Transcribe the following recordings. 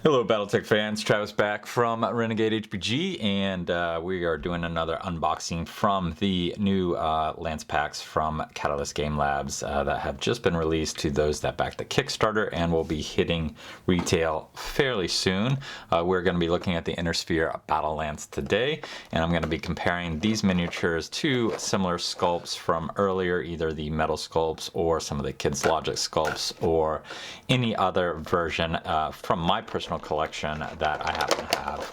Hello Battletech fans, Travis back from Renegade HPG, and we are doing another unboxing from the new Lance packs from Catalyst Game Labs that have just been released to those that back the Kickstarter and will be hitting retail fairly soon. We're going to be looking at the Innersphere Battle Lance today, and I'm going to be comparing these miniatures to similar sculpts from earlier, either the metal sculpts or some of the Kids Logic sculpts or any other version from my personal collection that I happen to have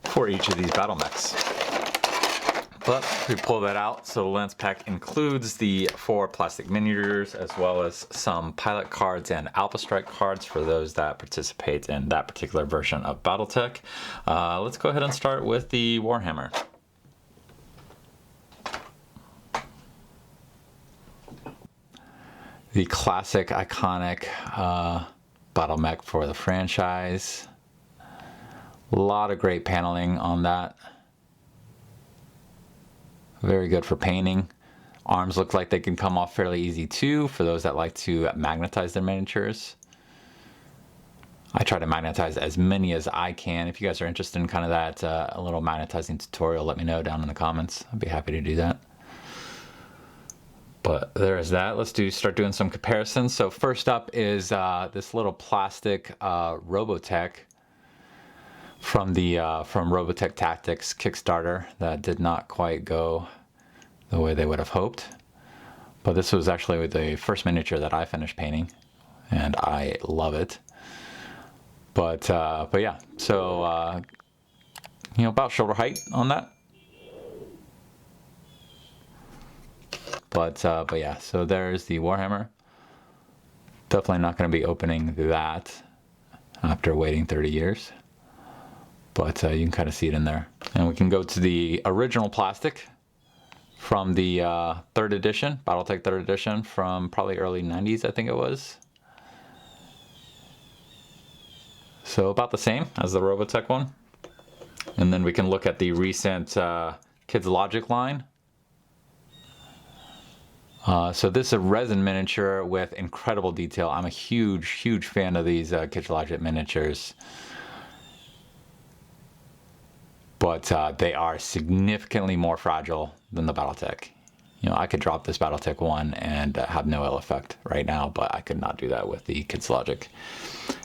for each of these battle mechs. But we pull that out, so the Lance pack includes the 4 plastic miniatures as well as some pilot cards and Alpha Strike cards for those that participate in that particular version of Battletech. Let's go ahead and start with the Warhammer. The classic, iconic battle mech for the franchise. A lot of great paneling on that. Very good for painting. Arms look like they can come off fairly easy too for those that like to magnetize their miniatures. I try to magnetize as many as I can. If you guys are interested in kind of that a little magnetizing tutorial, let me know down in the comments. I'd be happy to do that. But there is that. Let's start doing some comparisons. So first up is this little plastic Robotech from Robotech Tactics Kickstarter that did not quite go the way they would have hoped. But this was actually the first miniature that I finished painting, and I love it. But yeah, so you know, about shoulder height on that. But yeah, so there's the Warhammer. Definitely not going to be opening that after waiting 30 years. But you can kind of see it in there. And we can go to the original plastic from the 3rd edition, Battletech 3rd edition from probably early 90s, I think it was. So about the same as the Robotech one. And then we can look at the recent Kids Logic line. So this is a resin miniature with incredible detail. I'm a huge fan of these Kids Logic miniatures. But they are significantly more fragile than the Battletech. You know, I could drop this Battletech 1 and have no ill effect right now, but I could not do that with the Kids Logic.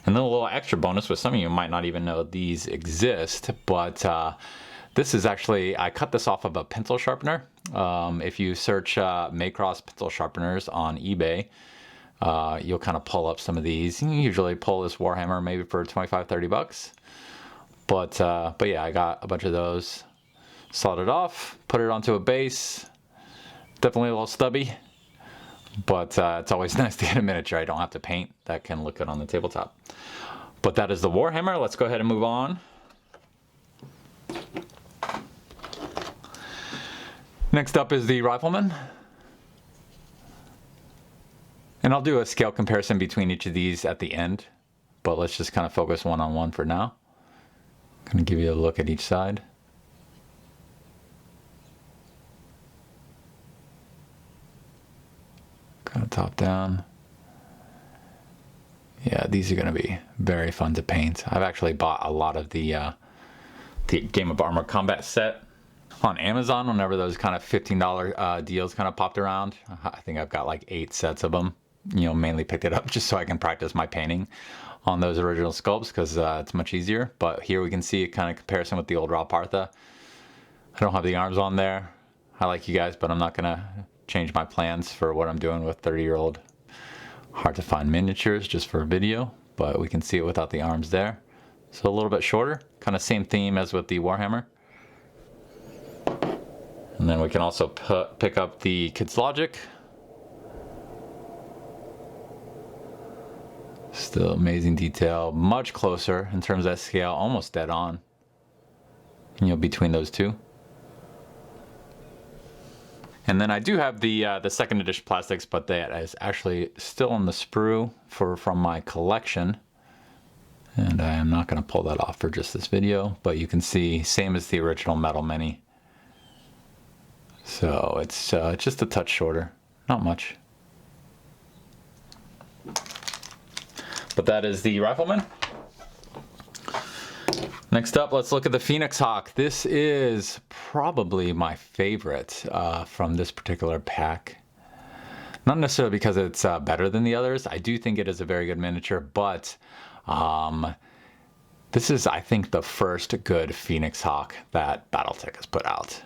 And then a little extra bonus, with some of you might not even know these exist, but this is actually, I cut this off of a pencil sharpener. If you search Macross pencil sharpeners on eBay, you'll kind of pull up some of these. You usually pull this Warhammer maybe for 25-30 bucks. But yeah, I got a bunch of those, sawed it off, put it onto a base. Definitely a little stubby, but it's always nice to get a miniature I don't have to paint that can look good on the tabletop. But that is the Warhammer. Let's go ahead and move on. Next up is the Rifleman. And I'll do a scale comparison between each of these at the end, but let's just kind of focus one-on-one for now. Going to give you a look at each side. Kind of top down. Yeah, these are going to be very fun to paint. I've actually bought a lot of the Game of Armor Combat set on Amazon whenever those kind of $15 deals kind of popped around. I think I've got like 8 sets of them. You know, mainly picked it up just so I can practice my painting on those original sculpts because it's much easier. But here we can see a kind of comparison with the old Ra Partha. I don't have the arms on there. I like you guys, but I'm not gonna change my plans for what I'm doing with 30-year-old hard to find miniatures just for a video. But we can see it without the arms there. So a little bit shorter, kind of same theme as with the Warhammer. And then we can also pick up the Kids Logic. Still amazing detail, much closer in terms of that scale, almost dead on, you know, between those two. And then I do have the 2nd edition plastics, but that is actually still on the sprue from my collection. And I am not going to pull that off for just this video, but you can see same as the original metal mini. So it's just a touch shorter, not much. But that is the Rifleman. Next up, let's look at the Phoenix Hawk. This is probably my favorite from this particular pack. Not necessarily because it's better than the others. I do think it is a very good miniature, but this is, I think, the first good Phoenix Hawk that Battletech has put out.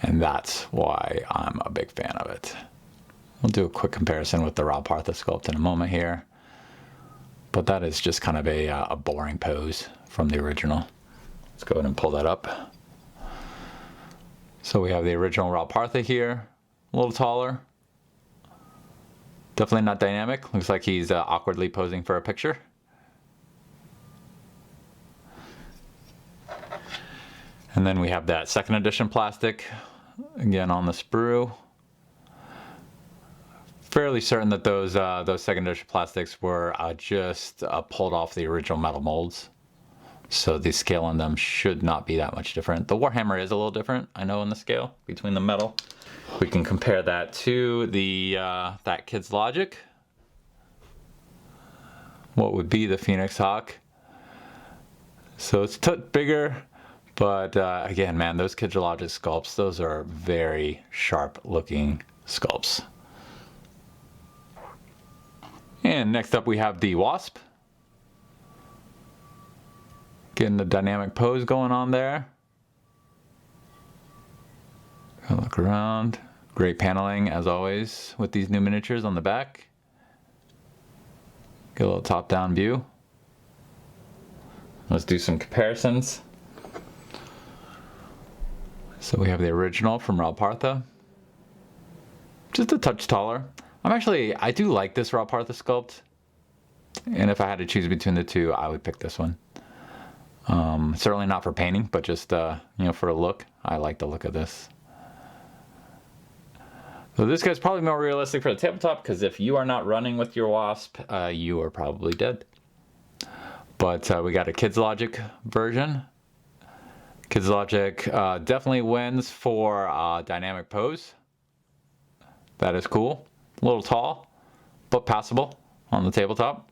And that's why I'm a big fan of it. We'll do a quick comparison with the Ral Partha sculpt in a moment here. But that is just kind of a boring pose from the original. Let's go ahead and pull that up. So we have the original Ral Partha here, a little taller. Definitely not dynamic. Looks like he's awkwardly posing for a picture. And then we have that second edition plastic, again on the sprue. Fairly certain that those second edition plastics were just pulled off the original metal molds. So the scale on them should not be that much different. The Warhammer is a little different, I know, in the scale between the metal. We can compare that to the that Kids Logic. What would be the Phoenix Hawk? So it's a bit bigger, but again, man, those Kids Logic sculpts, those are very sharp looking sculpts. And next up we have the Wasp. Getting the dynamic pose going on there. Look around. Great paneling as always with these new miniatures on the back. Get a little top-down view. Let's do some comparisons. So we have the original from Ral Partha. Just a touch taller. I do like this Ral Partha sculpt. And if I had to choose between the two, I would pick this one. Certainly not for painting, but just you know, for a look. I like the look of this. So this guy's probably more realistic for the tabletop, because if you are not running with your Wasp, you are probably dead. But we got a Kids Logic version. Kids Logic definitely wins for dynamic pose. That is cool. A little tall, but passable on the tabletop.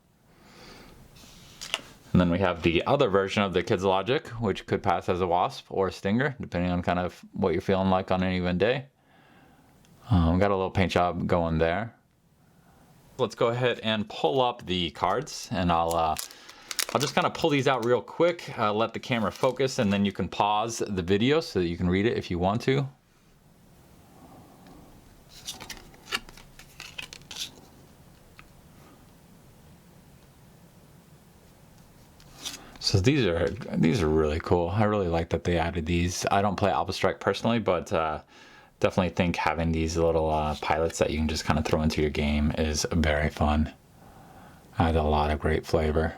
And then we have the other version of the Kids Logic, which could pass as a Wasp or a Stinger, depending on kind of what you're feeling like on any given day. Got a little paint job going there. Let's go ahead and pull up the cards, and I'll just kind of pull these out real quick, let the camera focus, and then you can pause the video so that you can read it if you want to. So these are really cool. I really like that they added these. I don't play Alpha Strike personally, but definitely think having these little pilots that you can just kind of throw into your game is very fun. Adds a lot of great flavor.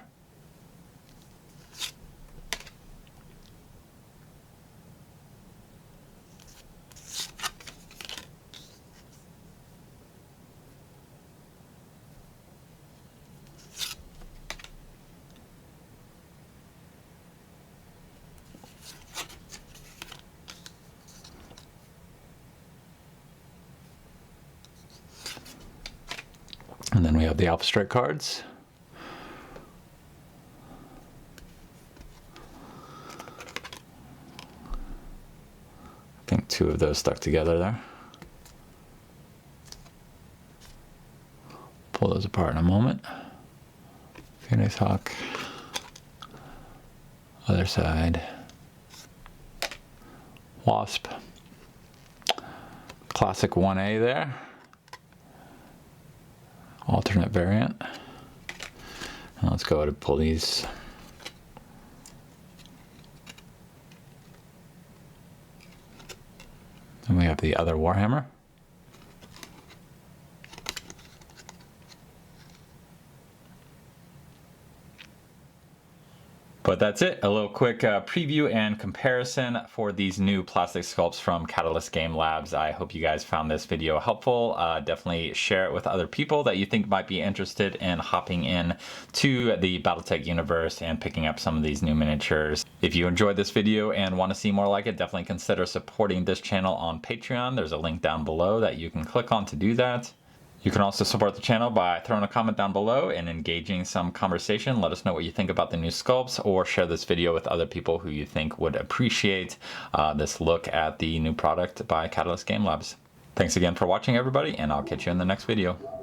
And then we have the Alpha Strike cards. I think two of those stuck together there. Pull those apart in a moment. Phoenix Hawk. Other side. Wasp. Classic 1A there. Alternate variant. Now let's go ahead and pull these. Then we have the other Warhammer. But that's it, a little quick preview and comparison for these new plastic sculpts from Catalyst Game Labs. I hope you guys found this video helpful. Definitely share it with other people that you think might be interested in hopping in to the Battletech universe and picking up some of these new miniatures. If you enjoyed this video and want to see more like it, definitely consider supporting this channel on Patreon. There's a link down below that you can click on to do that. You can also support the channel by throwing a comment down below and engaging some conversation. Let us know what you think about the new sculpts, or share this video with other people who you think would appreciate this look at the new product by Catalyst Game Labs. Thanks again for watching, everybody, and I'll catch you in the next video.